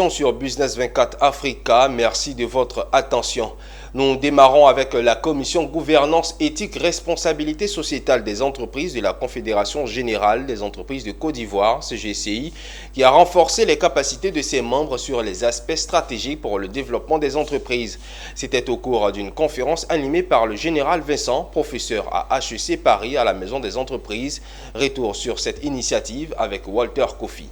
Sur Business 24 Africa, merci de votre attention. Nous démarrons avec la commission gouvernance, éthique, responsabilité sociétale des entreprises de la Confédération générale des entreprises de Côte d'Ivoire, CGCI, qui a renforcé les capacités de ses membres sur les aspects stratégiques pour le développement des entreprises. C'était au cours d'une conférence animée par le général Vincent, professeur à HEC Paris à la Maison des entreprises. Retour sur cette initiative avec Walter Kofi.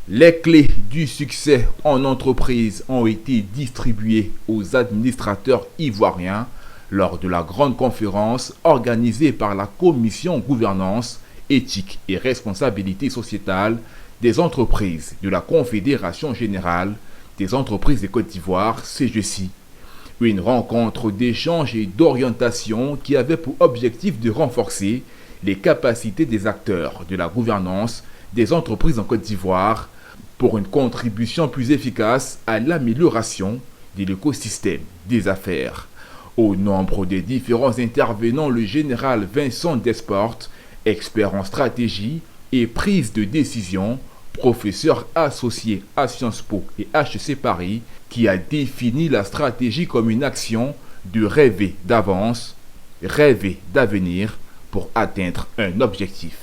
Les clés du succès en entreprise ont été distribuées aux administrateurs ivoiriens lors de la grande conférence organisée par la Commission gouvernance, éthique et responsabilité sociétale des entreprises de la Confédération générale des entreprises de Côte d'Ivoire, CGCI. Une rencontre d'échange et d'orientation qui avait pour objectif de renforcer les capacités des acteurs de la gouvernance des entreprises en Côte d'Ivoire pour une contribution plus efficace à l'amélioration de l'écosystème des affaires. Au nombre des différents intervenants, le général Vincent Desportes, expert en stratégie et prise de décision, professeur associé à Sciences Po et HEC Paris, qui a défini la stratégie comme une action de rêver d'avance, rêver d'avenir pour atteindre un objectif.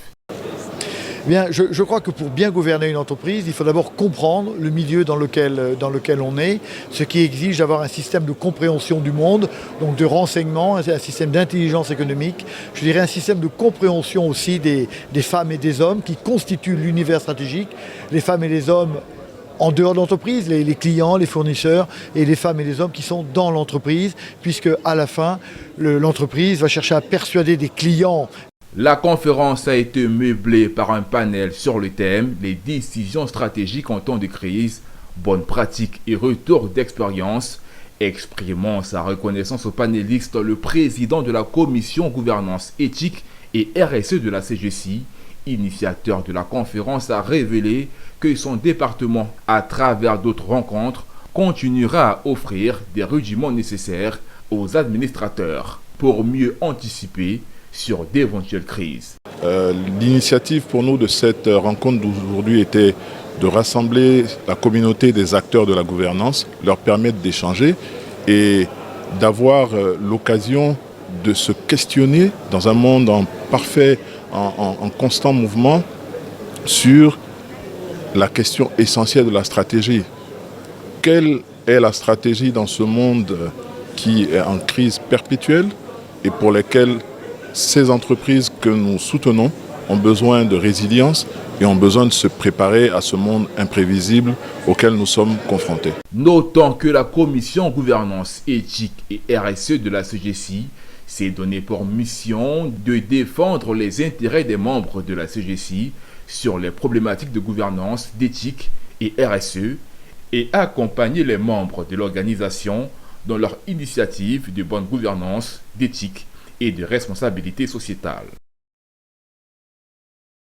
Bien, je crois que pour bien gouverner une entreprise, il faut d'abord comprendre le milieu dans lequel on est, ce qui exige d'avoir un système de compréhension du monde, donc de renseignement, un système d'intelligence économique, je dirais un système de compréhension aussi des femmes et des hommes qui constituent l'univers stratégique, les femmes et les hommes en dehors de l'entreprise, les clients, les fournisseurs et les femmes et les hommes qui sont dans l'entreprise, puisque à la fin, l'entreprise va chercher à persuader des clients. La conférence a été meublée par un panel sur le thème « Les décisions stratégiques en temps de crise, bonnes pratiques et retour d'expérience ». Exprimant sa reconnaissance aux panélistes, le président de la commission gouvernance éthique et RSE de la CGCI, initiateur de la conférence, a révélé que son département, à travers d'autres rencontres, continuera à offrir des rudiments nécessaires aux administrateurs pour mieux anticiper sur d'éventuelles crises. L'initiative pour nous de cette rencontre d'aujourd'hui était de rassembler la communauté des acteurs de la gouvernance, leur permettre d'échanger et d'avoir l'occasion de se questionner dans un monde en constant mouvement sur la question essentielle de la stratégie. Quelle est la stratégie dans ce monde qui est en crise perpétuelle et pour lesquelles ces entreprises que nous soutenons ont besoin de résilience et ont besoin de se préparer à ce monde imprévisible auquel nous sommes confrontés. Notons que la commission gouvernance éthique et RSE de la CGCI s'est donné pour mission de défendre les intérêts des membres de la CGCI sur les problématiques de gouvernance, d'éthique et RSE et accompagner les membres de l'organisation dans leur initiative de bonne gouvernance, d'éthique et de responsabilité sociétale.